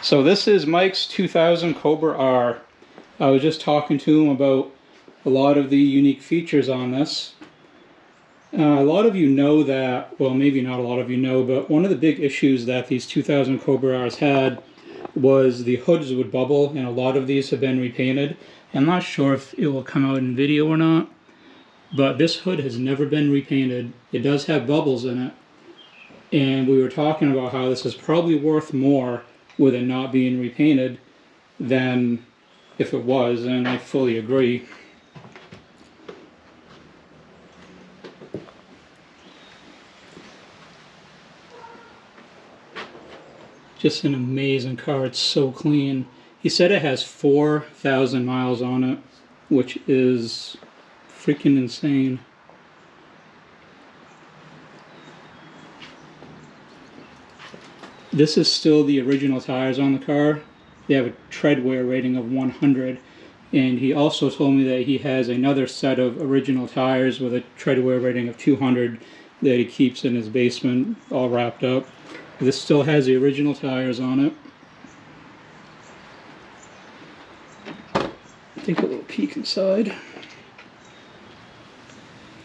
So this is Mike's 2000 Cobra R. I was just talking to him about a lot of the unique features on this. A lot of you know that, well, maybe not a lot of you know, but one of the big issues that these 2000 Cobra R's had was the hoods would bubble, and a lot of these have been repainted. I'm not sure if it will come out in video or not, but this hood has never been repainted. It does have bubbles in it, and we were talking about how this is probably worth more with it not being repainted than if it was, and I fully agree. Just an amazing car. It's so clean. He said it has 4,000 miles on it, which is freaking insane. This is still the original tires on the car. They have a tread wear rating of 100, and he also told me that he has another set of original tires with a tread wear rating of 200 that he keeps in his basement all wrapped up. This still has the original tires on it. Take a little peek inside.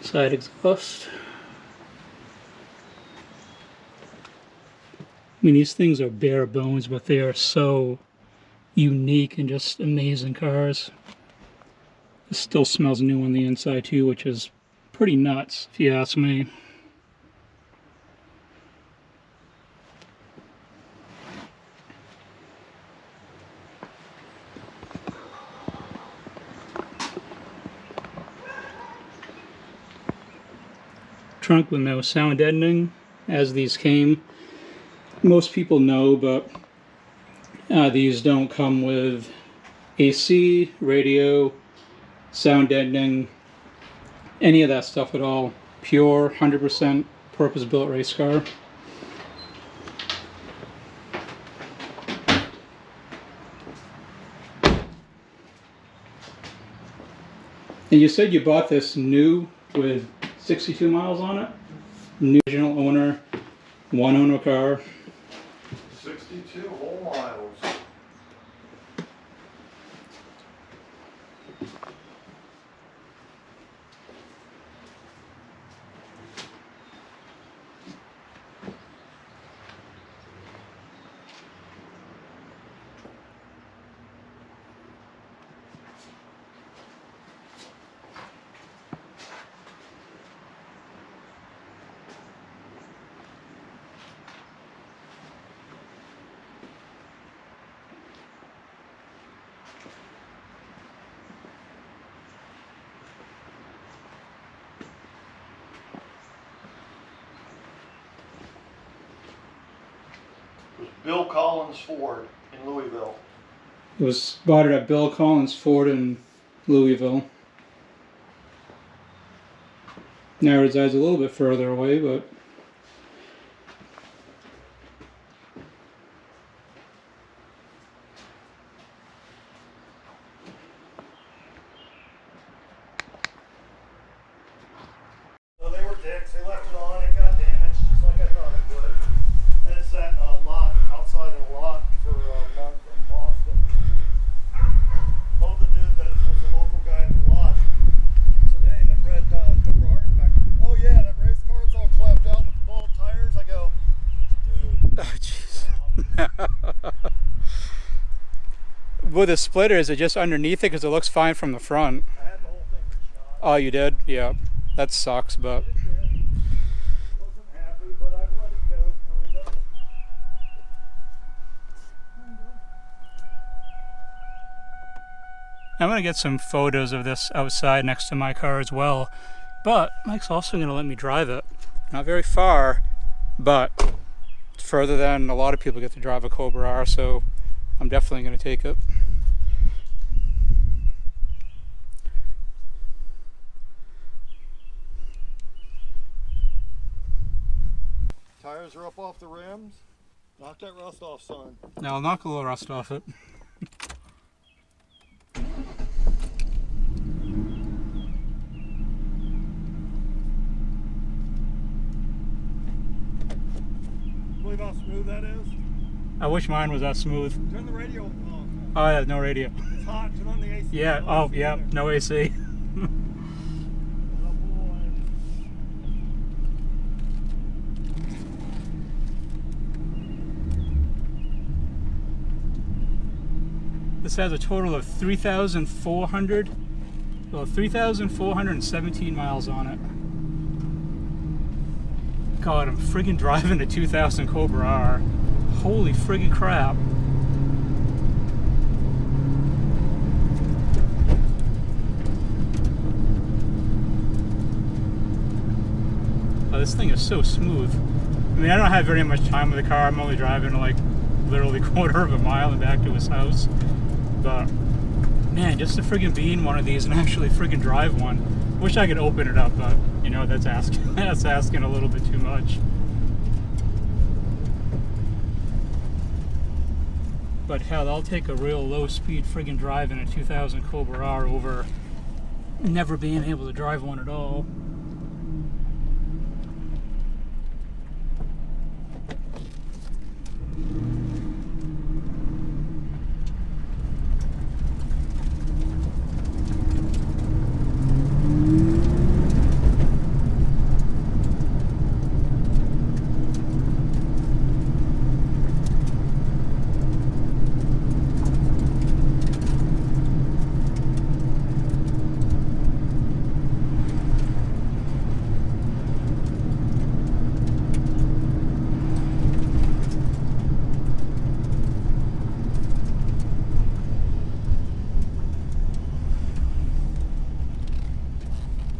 Side exhaust. I mean, these things are bare bones, but they are so unique and just amazing cars. It still smells new on the inside too, which is pretty nuts if you ask me. Trunk with no sound deadening as these came. Most people know, but these don't come with AC, radio, sound deadening, any of that stuff at all. Pure 100% purpose-built race car. And you said you bought this new with 62 miles on it? New original owner, one owner car. 62 whole miles. Bill Collins Ford in Louisville. It was spotted at Bill Collins Ford in Louisville. Now it resides a little bit further away, but So they were dicks. They left it on. It got damaged, just like I thought it would. And it's that lot outside of the lot for Mark in Boston. Told the dude that was a local guy in the lot. Said, hey, that red Cobra R in the back. Oh yeah, that race car's all clapped out with the bald tires. I go, dude. oh jeez. With the splitter, is it just underneath it? Because it looks fine from the front. I had the whole thing reshot. Oh, you did? Yeah. That sucks, but It did. Wasn't happy, but I've let it go, kind of. I'm going to get some photos of this outside next to my car as well. But Mike's also going to let me drive it. Not very far, but further than a lot of people get to drive a Cobra R, so I'm definitely going to take it. Tires are up off the rims. Knock that rust off, son. Now I'll knock a little rust off it. Believe how smooth that is? I wish mine was that smooth. Turn the radio off. Oh, yeah, no radio. It's hot. Turn on the AC. Yeah, No oh, AC yeah, either. no AC. Oh, boy. This has a total of 3,417 miles on it. God, I'm friggin' driving a 2000 Cobra R. Holy friggin' crap. Oh, this thing is so smooth. I mean, I don't have very much time with the car. I'm only driving like literally quarter of a mile and back to his house. But man, just to friggin' be in one of these and actually friggin' drive one. Wish I could open it up, but you know, that's asking that's asking a little bit too much. But hell, I'll take a real low speed friggin' drive in a 2000 Cobra R over never being able to drive one at all.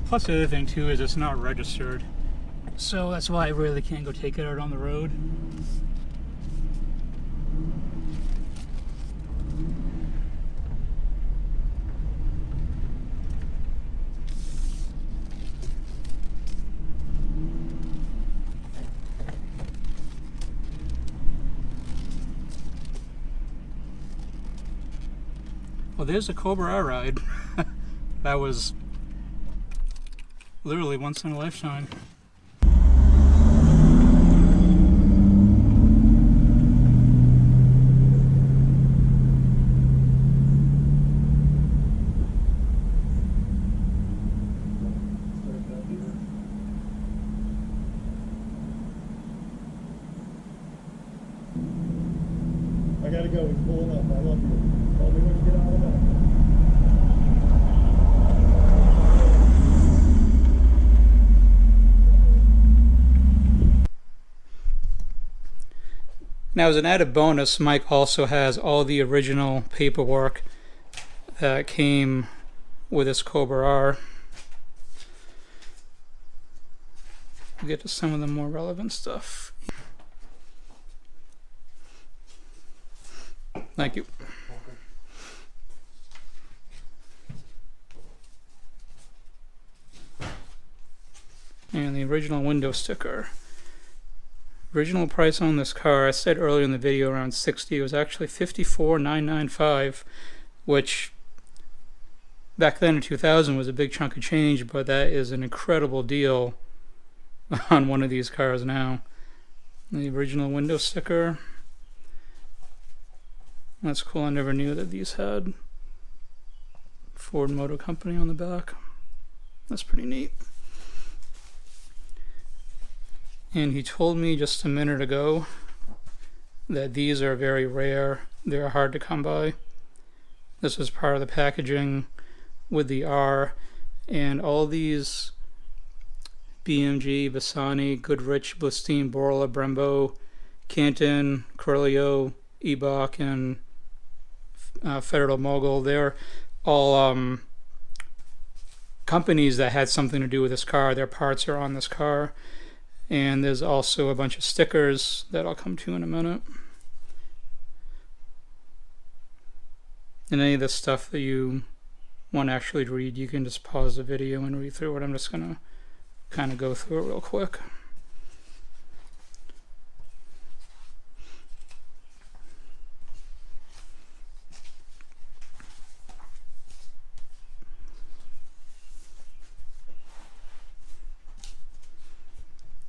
Plus the other thing too is it's not registered. So that's why I really can't go take it out on the road. Well, there's a Cobra R ride. That was literally once in a lifetime. I gotta go. He's pulling up. I love you. Call me when you get out of that. Now, as an added bonus, Mike also has all the original paperwork that came with this Cobra R. We'll get to some of the more relevant stuff. Thank you. And the original window sticker. Original price on this car, I said earlier in the video around $60. It was actually $54,995, which back then in 2000 was a big chunk of change, but that is an incredible deal on one of these cars now. The original window sticker. That's cool. I never knew that these had Ford Motor Company on the back. That's pretty neat. And he told me just a minute ago that these are very rare. They're hard to come by. This is part of the packaging with the R, and all these BMG, Bassani, Goodrich, Blistine, Borla, Brembo, Canton, Corleo, Ebach, and Federal Mogul, they're all companies that had something to do with this car. Their parts are on this car. And there's also a bunch of stickers that I'll come to in a minute. And any of this stuff that you want to actually read, you can just pause the video and read through it. I'm just going to kind of go through it real quick.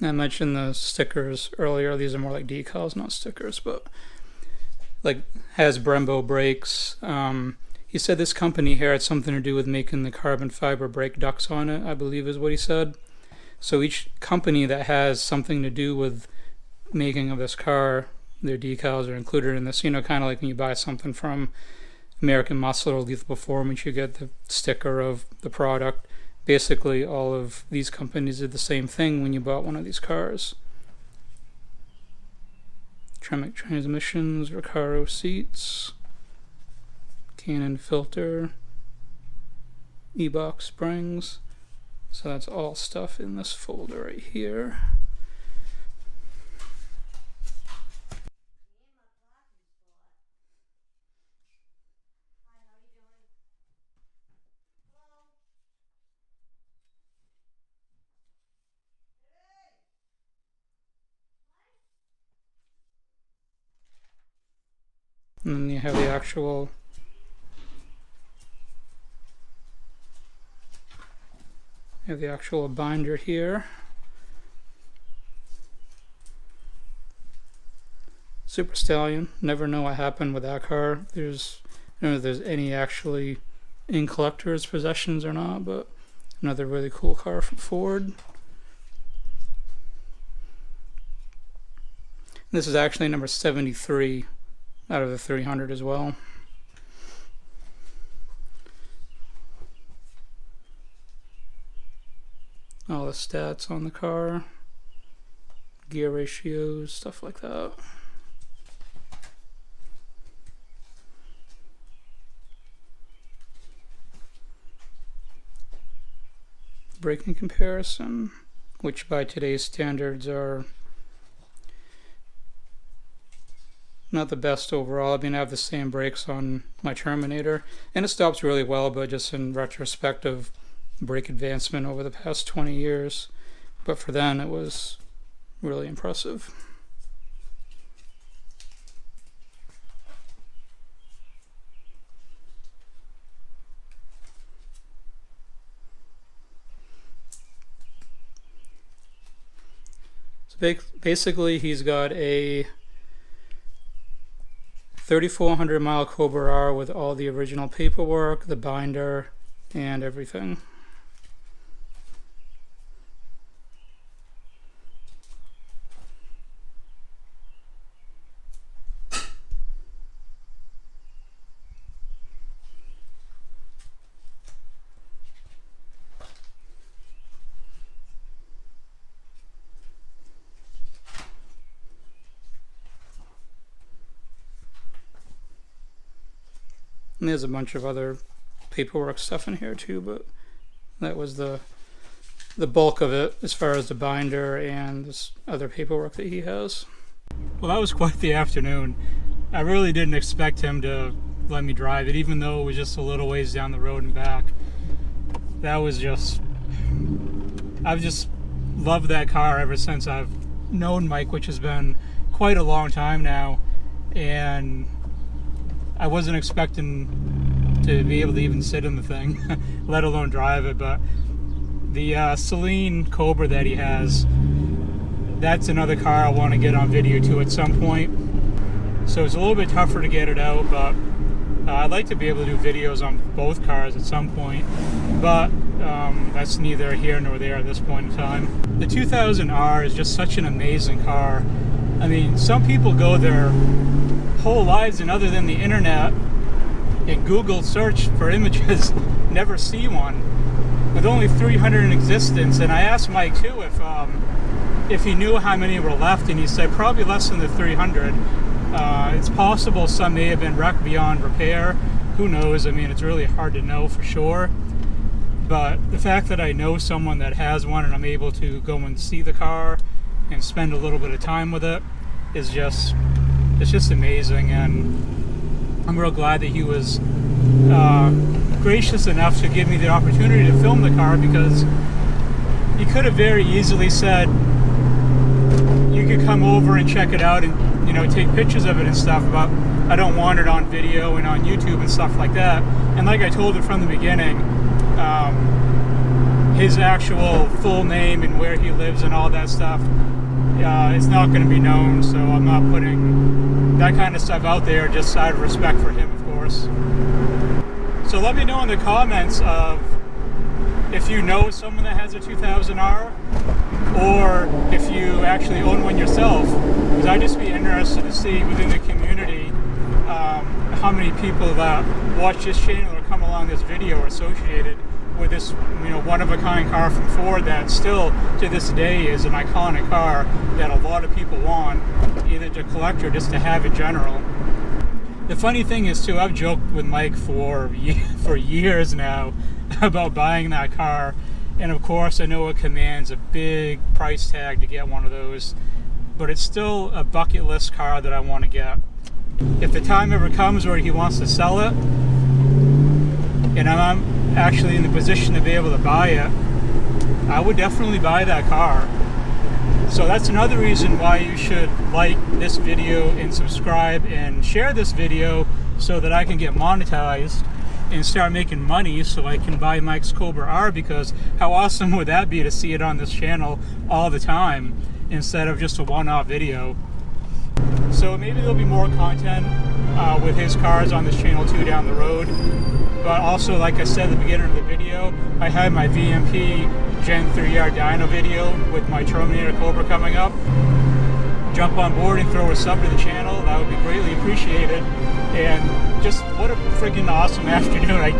I mentioned the stickers earlier. These are more like decals, not stickers, but like has Brembo brakes. He said this company here had something to do with making the carbon fiber brake ducts on it, I believe is what he said. So each company that has something to do with making of this car, their decals are included in this. You know, kind of like when you buy something from American Muscle or Lethal Performance, you get the sticker of the product. Basically, all of these companies did the same thing when you bought one of these cars. Tremec transmissions, Recaro seats, Canon filter, e-box springs. So that's all stuff in this folder right here. And then you have the actual binder here. Super Stallion. Never know what happened with that car. I don't know if there's any actually in collector's possessions or not, but another really cool car from Ford. This is actually number 73 out of the 300 as well. All the stats on the car, gear ratios, stuff like that. Braking comparison, which by today's standards are not the best overall. I mean, I have the same brakes on my Terminator, and it stops really well, but just in retrospect of brake advancement over the past 20 years. But for then, it was really impressive. So basically, he's got a 3,400 mile Cobra R with all the original paperwork, the binder, and everything. And there's a bunch of other paperwork stuff in here too, but that was the bulk of it as far as the binder and this other paperwork that he has. Well, that was quite the afternoon. I really didn't expect him to let me drive it, even though it was just a little ways down the road and back. That was just... I've just loved that car ever since I've known Mike, which has been quite a long time now, and I wasn't expecting to be able to even sit in the thing, let alone drive it. But the Celine Cobra that he has, that's another car I want to get on video too at some point. So it's a little bit tougher to get it out, but I'd like to be able to do videos on both cars at some point. But that's neither here nor there at this point in time. The 2000 R is just such an amazing car. I mean, some people go their whole lives and other than the internet and Google search for images never see one, with only 300 in existence. And I asked Mike too if he knew how many were left, and he said probably less than the 300. It's possible some may have been wrecked beyond repair, who knows. I mean, it's really hard to know for sure, but the fact that I know someone that has one and I'm able to go and see the car and spend a little bit of time with it is just, it's just amazing. And I'm real glad that he was gracious enough to give me the opportunity to film the car, because he could have very easily said you could come over and check it out and, you know, take pictures of it and stuff, but I don't want it on video and on YouTube and stuff like that. And like I told him from the beginning, his actual full name and where he lives and all that stuff, it's not going to be known, so I'm not putting that kind of stuff out there just out of respect for him, of course. So let me know in the comments of if you know someone that has a 2000R, or if you actually own one yourself, because I'd just be interested to see within the community how many people that watch this channel or come along this video are associated with this, you know, one-of-a-kind car from Ford that still to this day is an iconic car that a lot of people want, either to collect or just to have in general. The funny thing is too, I've joked with Mike for years now about buying that car, and of course I know it commands a big price tag to get one of those, but it's still a bucket list car that I want to get. If the time ever comes where he wants to sell it, and I'm actually in the position to be able to buy it, I would definitely buy that car. So that's another reason why you should like this video and subscribe and share this video so that I can get monetized and start making money so I can buy Mike's Cobra R, because how awesome would that be to see it on this channel all the time instead of just a one-off video. So maybe there'll be more content with his cars on this channel too down the road. But also, like I said at the beginning of the video, I had my VMP Gen 3R dyno video with my Terminator Cobra coming up. Jump on board and throw a sub to the channel. That would be greatly appreciated. And just what a freaking awesome afternoon. I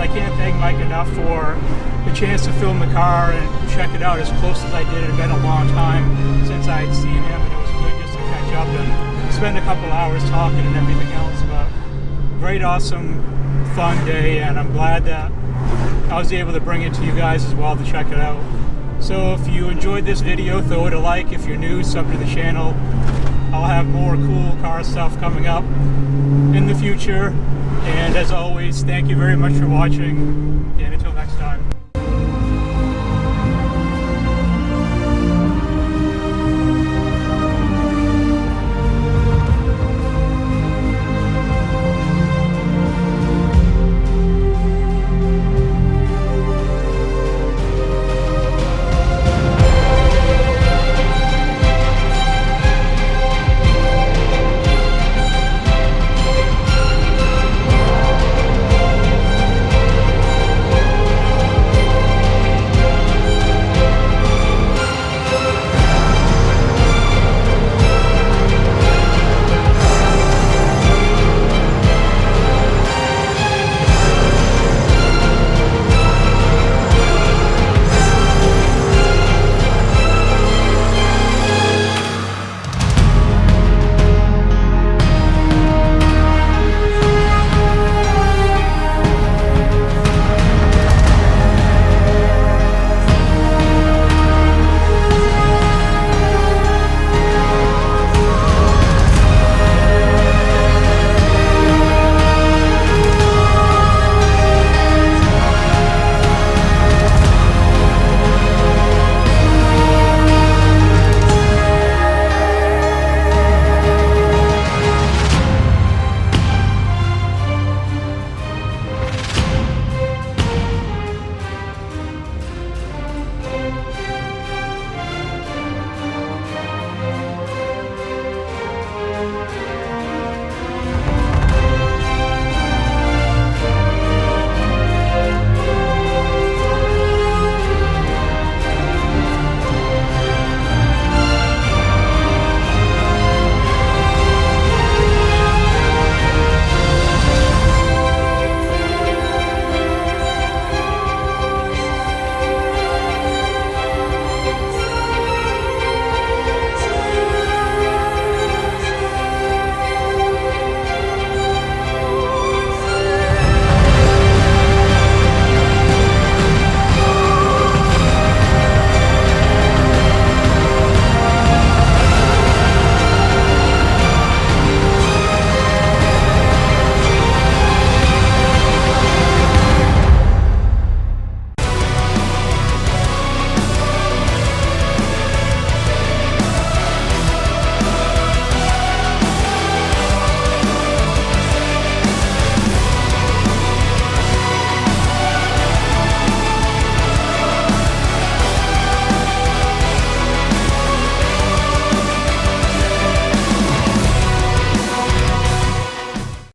can't thank Mike enough for the chance to film the car and check it out as close as I did. It had been a long time since I had seen him, and it was good just to catch up and spend a couple hours talking and everything else. But great, awesome, fun day, and I'm glad that I was able to bring it to you guys as well to check it out. So if you enjoyed this video, throw it a like. If you're new, sub to the channel. I'll have more cool car stuff coming up in the future. And as always, thank you very much for watching, and until next time.